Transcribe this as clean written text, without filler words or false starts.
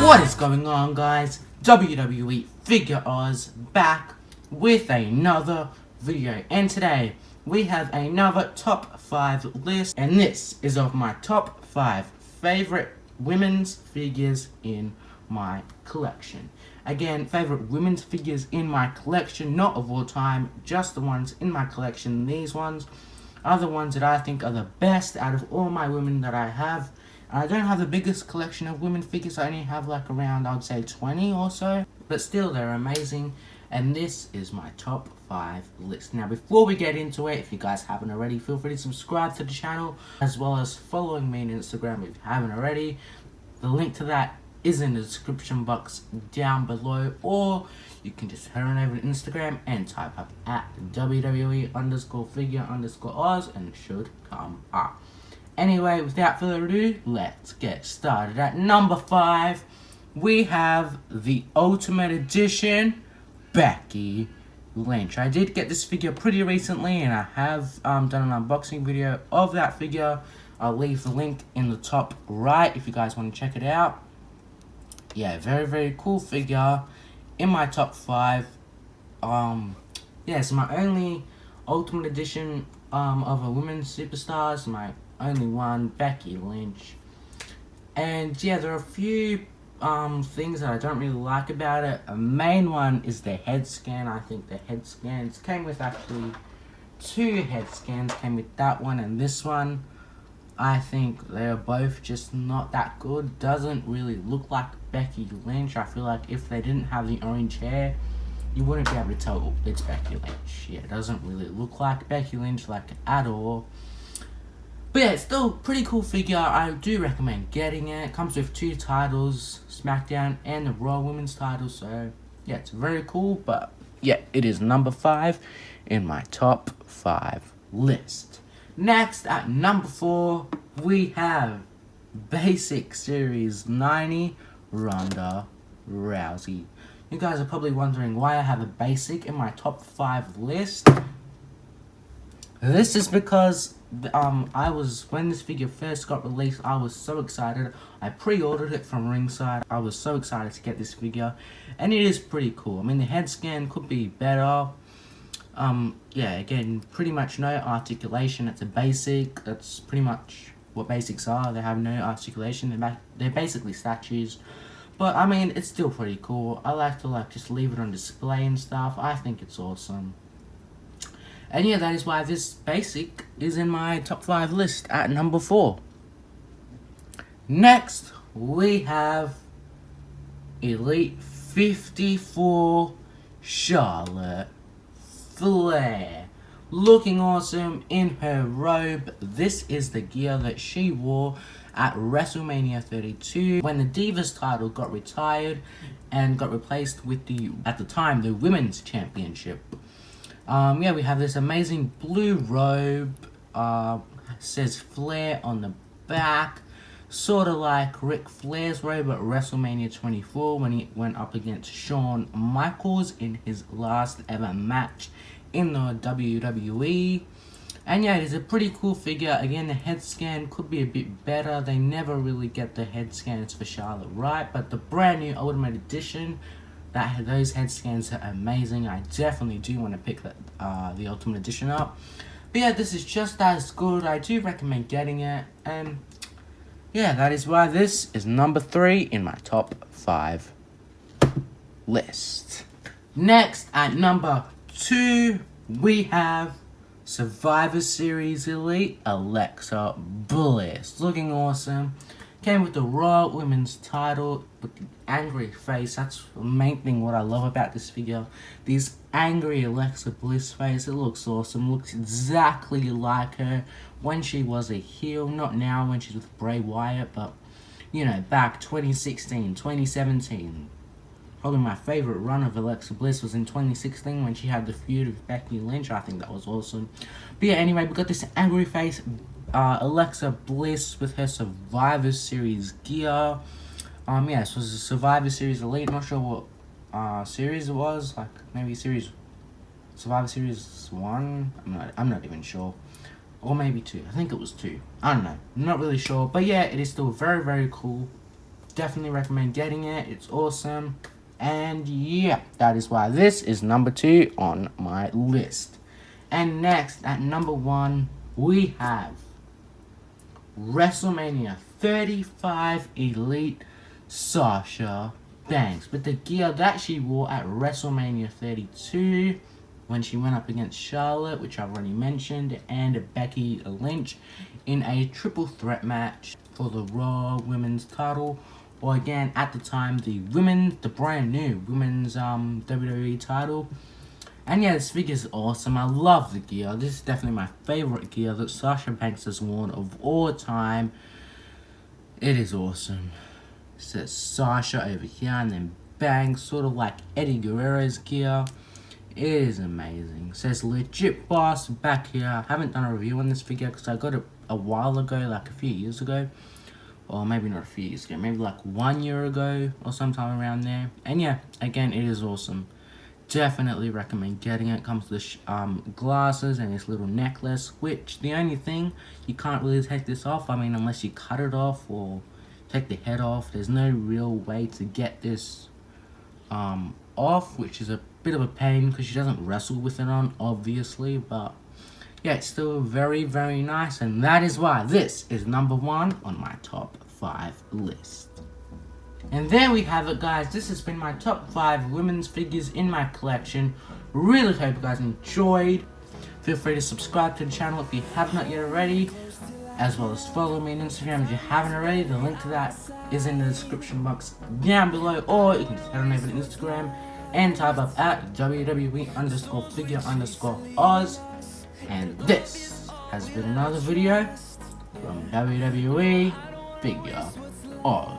What is going on, guys? WWE Figure Oz back with another video, and today we have another top 5 list, and this is of my top 5 favorite women's figures in my collection. Again, favorite women's figures in my collection, not of all time, just the ones in my collection. These ones are the ones that I think are the best out of all my women that I have. I don't have the biggest collection of women figures. I only have like around, I would say, 20 or so. But still, they're amazing. And this is my top 5 list. Now, before we get into it, if you guys haven't already, feel free to subscribe to the channel, as well as following me on Instagram if you haven't already. The link to that is in the description box down below. Or you can just head on over to Instagram and type up at WWE_figure_Oz and it should come up. Anyway, without further ado, let's get started. At number 5, we have the Ultimate Edition Becky Lynch. I did get this figure pretty recently, and I have done an unboxing video of that figure. I'll leave the link in the top right if you guys want to check it out. Yeah, very, very cool figure in my top 5. Yeah, it's my only Ultimate Edition of a women's superstars. My only one, Becky Lynch. And yeah, there are a few things that I don't really like about it. A main one is the head scan. I think the head scans came with actually 2 head scans. Came with that one and this one. I think they're both just not that good. Doesn't really look like Becky Lynch. I feel like if they didn't have the orange hair, you wouldn't be able to tell it's Becky Lynch. Yeah, it doesn't really look like Becky Lynch like at all. But yeah, it's still a pretty cool figure. I do recommend getting it. It comes with 2 titles, SmackDown and the Raw Women's title. So yeah, it's very cool. But yeah, it is number 5 in my top 5 list. Next, at number 4, we have Basic Series 90 Ronda Rousey. You guys are probably wondering why I have a basic in my top 5 list. This is because when this figure first got released, I was so excited. I pre-ordered it from Ringside. I was so excited to get this figure, and it is pretty cool. I mean, the head scan could be better. Yeah, again, pretty much no articulation. It's a basic. That's pretty much what basics are. They have no articulation. They're basically statues. But I mean, it's still pretty cool. I like to just leave it on display and stuff. I think it's awesome. And yeah, that is why this basic is in my top 5 list at number 4. Next, we have Elite 54 Charlotte Flair. Looking awesome in her robe. This is the gear that she wore at WrestleMania 32 when the Divas title got retired and got replaced with at the time, the Women's Championship. Yeah, we have this amazing blue robe, says Flair on the back, sort of like Ric Flair's robe at WrestleMania 24 when he went up against Shawn Michaels in his last ever match in the WWE. And yeah, it is a pretty cool figure. Again, the head scan could be a bit better. They never really get the head scans for Charlotte right, but the brand new Ultimate Edition, those head scans are amazing. I definitely do want to pick the Ultimate Edition up. But yeah, this is just as good. I do recommend getting it. And yeah, that is why this is number 3 in my top 5 list. Next, at number 2, we have Survivor Series Elite Alexa Bliss. Looking awesome. Came with the Raw Women's title with the angry face. That's the main thing what I love about this figure. This angry Alexa Bliss face. It looks awesome. Looks exactly like her when she was a heel. Not now when she's with Bray Wyatt, but you know, back 2016, 2017. Probably my favorite run of Alexa Bliss was in 2016 when she had the feud with Becky Lynch. I think that was awesome. But yeah, anyway, we got this angry face Alexa Bliss with her Survivor Series gear. Yeah, this was a Survivor Series Elite. Not sure what series it was. Like maybe Survivor Series 1. I'm not even sure. Or maybe 2. I think it was 2. I don't know. I'm not really sure. But yeah, it is still very, very cool. definitely recommend getting it. It's awesome. And yeah, that is why this is number 2 on my list. And next, at number 1, we have WrestleMania 35 Elite Sasha Banks with the gear that she wore at WrestleMania 32 when she went up against Charlotte, which I've already mentioned, and Becky Lynch in a triple threat match for the Raw Women's title, or again at the time the brand new women's WWE title. And yeah, this figure is awesome. I love the gear. This is definitely my favorite gear that Sasha Banks has worn of all time. It is awesome. It says Sasha over here and then Banks, sort of like Eddie Guerrero's gear. It is amazing. It says Legit Boss back here. I haven't done a review on this figure because I got it a while ago, like a few years ago. Or maybe not a few years ago, maybe like 1 year ago or sometime around there. And yeah, again, it is awesome. Definitely recommend getting it. It comes with the glasses and this little necklace, which the only thing, you can't really take this off. I mean, unless you cut it off or take the head off. There's no real way to get this off, which is a bit of a pain because she doesn't wrestle with it on, obviously. But yeah, it's still very, very nice, and that is why this is number 1 on my top 5 list. And there we have it, guys. This has been my top 5 women's figures in my collection. Really hope you guys enjoyed. Feel free to subscribe to the channel if you have not yet already, as well as follow me on Instagram if you haven't already. The link to that is in the description box down below, or you can just head on over to Instagram and type up at WWE_figure_Oz. And this has been another video from WWE Figure Oz.